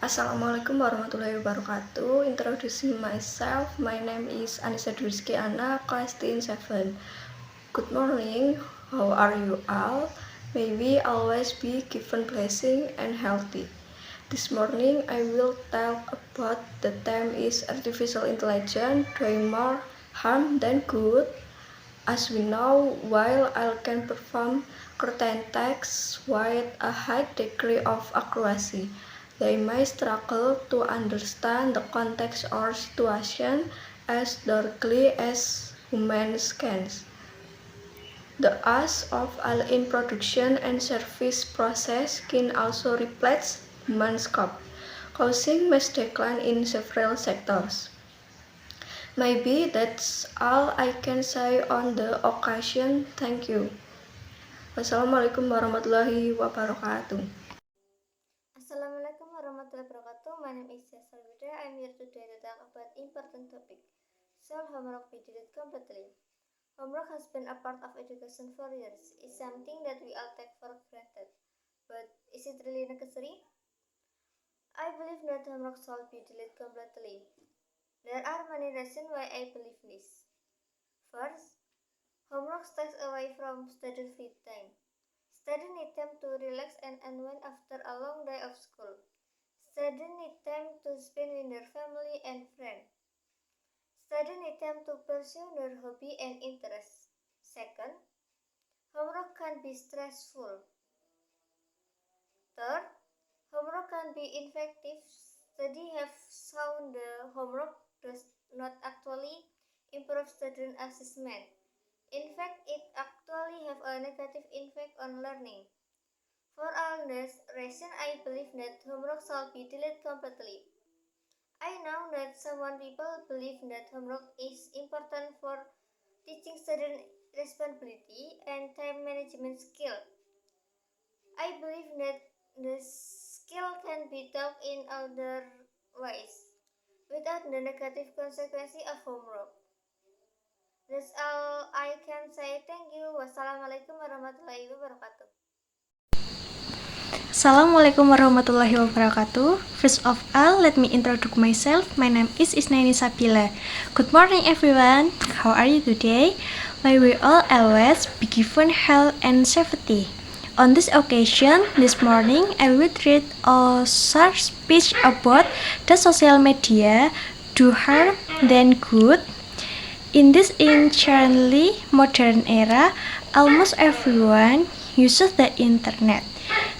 Assalamualaikum warahmatullahi wabarakatuh. Introducing myself, my name is Anissa Duriski Anna, class 7. Good morning, how are you all? May we always be given blessing and healthy. This morning I will talk about the theme is artificial intelligence doing more harm than good. As we know, while I can perform certain tasks with a high degree of accuracy, they may struggle to understand the context or situation as directly as humans can. The ask of all in production and service process can also reflect human scope, causing mass decline in several sectors. Maybe that's all I can say on the occasion. Thank you. Wassalamualaikum warahmatullahi wabarakatuh. Assalamualaikum warahmatullahi wabarakatuh. My name is Yasar Widya. I am here today to talk about important topic. Shall homework be deleted completely? Homework has been a part of education for years. It's something that we all take for granted. But is it really necessary? I believe that homework should be deleted completely. There are many reasons why I believe this. First, homework takes away from student free time. Students need time to relax and unwind after a long day of school. Students need time to spend with their family and friends. Students need time to pursue their hobby and interests. Second, homework can be stressful. Third, homework can be ineffective. Studies have shown the homework does not actually improve student assessment. In fact, it actually have a negative impact on learning. For all this reason, I believe that homework should be deleted completely. I know that some people believe that homework is important for teaching student responsibility and time management skill. I believe that the skill can be taught in other ways without the negative consequences of homework. That's all I can say. Thank you. Wassalamualaikum warahmatullahi wabarakatuh. Assalamualaikum warahmatullahi wabarakatuh. First of all, let me introduce myself. My name is Isnaini Sapila. Good morning everyone. How are you today? May we all always be given health and safety. On this occasion, this morning, I will read a short speech about the social media do harm than good. In this increasingly modern era, almost everyone uses the internet.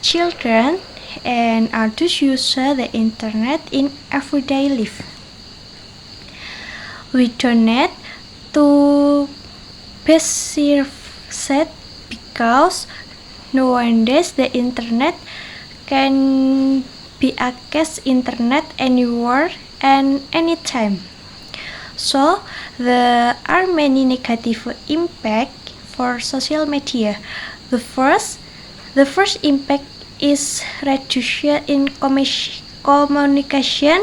Children and adults use the internet in everyday life. We donate to best set because nowadays the internet can be accessed internet anywhere and anytime. So there are many negative impact for social media. The first impact is reduction in communication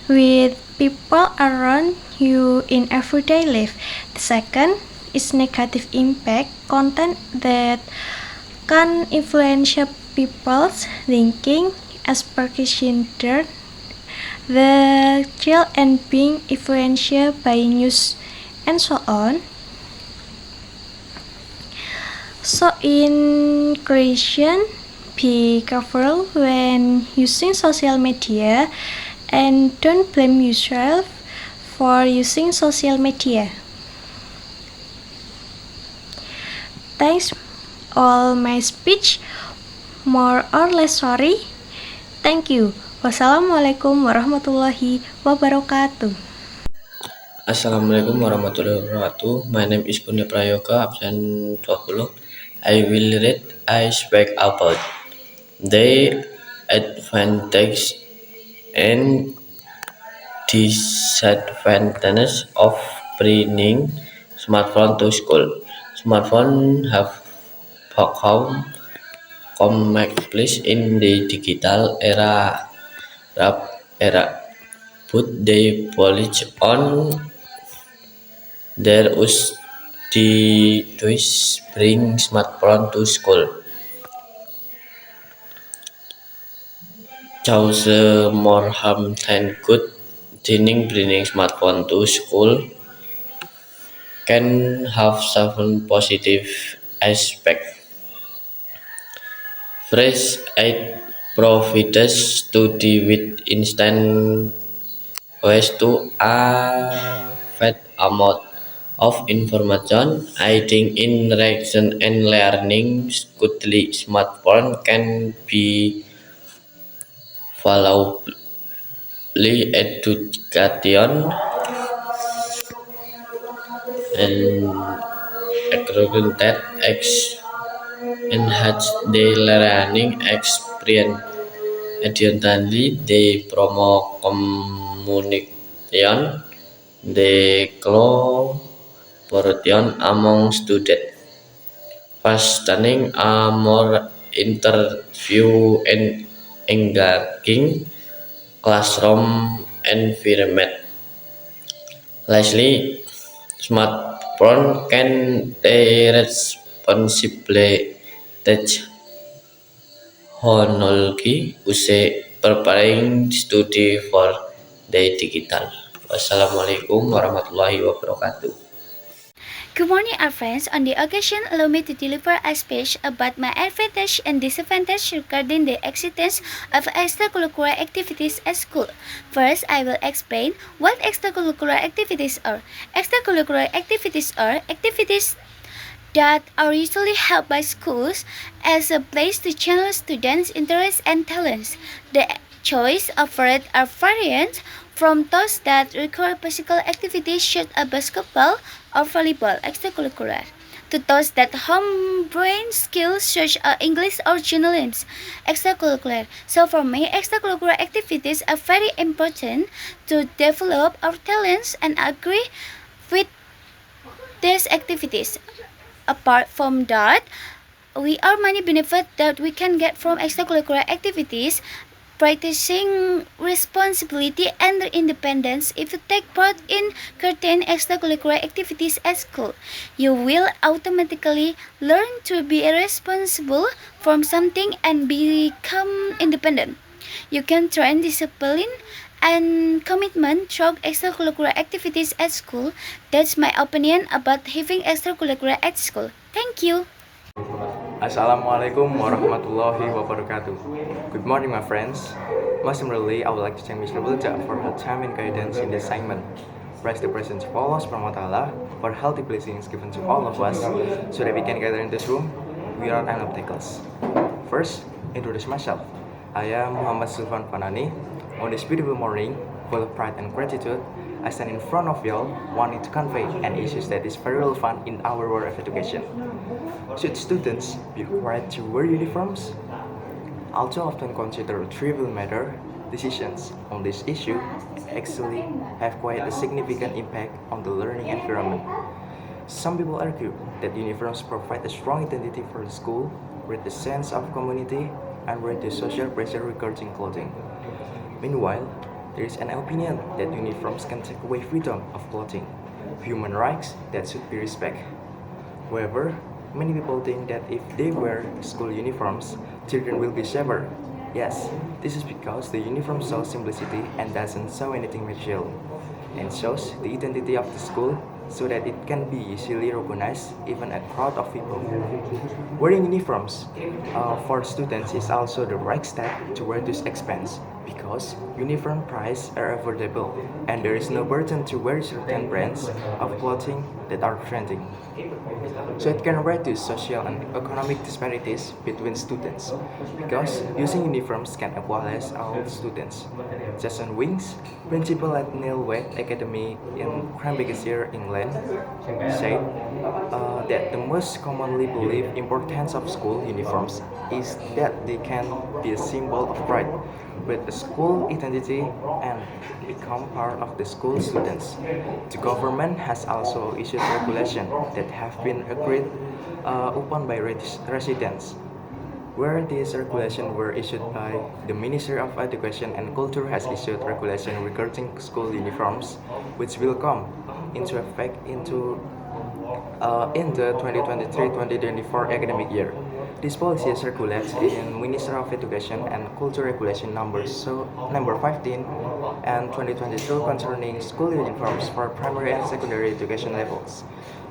with people around you in everyday life. The second is negative impact content that can influence people's thinking, expectation, the child and being influenced by news and so on. So in creation, be careful when using social media and don't blame yourself for using social media. Thanks all my speech, more or less sorry. Thank you. Wassalamualaikum warahmatullahi wabarakatuh. Assalamualaikum warahmatullahi wabarakatuh. My name is Punya Prayoga, absen 20. I will read I speak about the advantages and disadvantages of bringing smartphone to school. Smartphones have become commonplace in the digital era, but they polish on there was the choice bring smartphone to school. cause more harm than good. Bringing smartphone to school can have seven positive aspects. First, it provides study with instant ways to a vast amount of information, aiding in interaction and learning. Scootly smartphone can be valuably education and augmented enhance the learning experience. Additionally, they promote communication, the collaboration among students, fostering a more interview and engaging classroom environment. Lastly, smartphone can responsibly teach technology usai preparing studi for the digital. Wassalamualaikum warahmatullahi wabarakatuh. Good morning, our friends. On the occasion, allow me to deliver a speech about my advantage and disadvantage regarding the existence of extracurricular activities at school. First, I will explain what extracurricular activities are. Extracurricular activities are activities that are usually held by schools as a place to channel students' interests and talents. The choice offered are variant from those that require physical activities such as basketball or volleyball extracurricular to those that hone brain skills such as English or journalism extracurricular. So for me, extracurricular activities are very important to develop our talents and agree with these activities. Apart from that, we are many benefits that we can get from extracurricular activities. Practicing responsibility and independence. If you take part in certain extracurricular activities at school, you will automatically learn to be responsible from something and become independent. You can train discipline and commitment through extracurricular activities at school. That's my opinion about having extracurricular at school. Thank you. Assalamualaikum warahmatullahi wabarakatuh. Good morning, my friends. Most importantly, I would like to thank Mr. Bulja for her time and guidance in this assignment. Praise the presence of Allah subhanahu wa ta'ala for healthy blessings given to all of us so that we can gather in this room without any obstacles. First, introduce myself. I am Muhammad Sulfan Fanani. On this beautiful morning, full of pride and gratitude, I stand in front of y'all wanting to convey an issue that is very relevant in our world of education. Should students be required to wear uniforms? Although often considered a trivial matter, decisions on this issue actually have quite a significant impact on the learning environment. Some people argue that uniforms provide a strong identity for the school, with a sense of community, and with the social pressure regarding clothing. Meanwhile, there is an opinion that uniforms can take away freedom of clothing, human rights that should be respected. However, many people think that if they wear school uniforms, children will be safer. Yes, this is because the uniform shows simplicity and doesn't show anything material, and shows the identity of the school so that it can be easily recognized even a crowd of people. Wearing uniforms for students is also the right step to reduce expense because uniform prices are affordable and there is no burden to wear certain brands of clothing that are trending. So it can reduce social and economic disparities between students because using uniforms can equalize all students. Jason Wings, principal at Neil Wade Academy in Cambridgeshire, England, said that the most commonly believed importance of school uniforms is that they can be a symbol of pride with a school identity and become part of the school students. The government has also issued regulations that have been agreed upon by residents. Where these regulations were issued by the Ministry of Education and Culture has issued regulations regarding school uniforms, which will come into effect in the 2023-2024 academic year. This policy circulates in Ministry of Education and Culture Regulation number 15 and 2022 concerning school uniforms for primary and secondary education levels.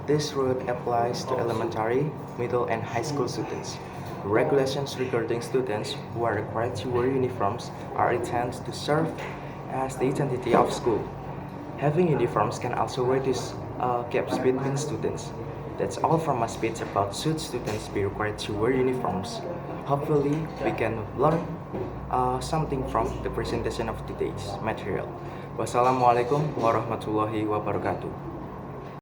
This rule applies to elementary, middle, and high school students. Regulations regarding students who are required to wear uniforms are intended to serve as the identity of school. Having uniforms can also reduce gaps between students. That's all from my speech about should students be required to wear uniforms. Hopefully, we can learn something from the presentation of today's material. Wassalamualaikum warahmatullahi wabarakatuh.